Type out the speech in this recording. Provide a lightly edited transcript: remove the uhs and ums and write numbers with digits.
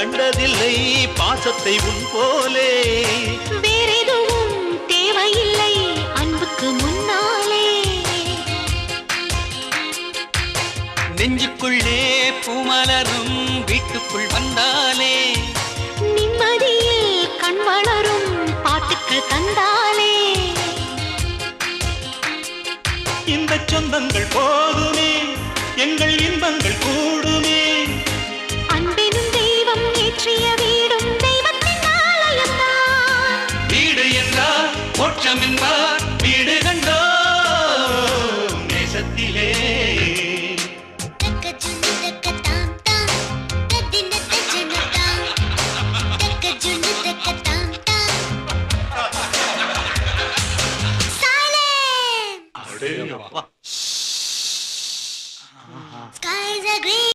கண்டதில்லை பாசத்தை உன் போலே. வேறெதுவும் தேவையில்லை அன்புக்கு முன்னாலே. நெஞ்சுக்குள்ளே பூமலரும் வீட்டுக்குள் வந்தாலே. நிம்மதியில் கண் வளரும் பாட்டுக்கள் தந்தாலே. இந்த சொந்தங்கள் போதுமே எங்கள் இன்பங்கள் கூடு.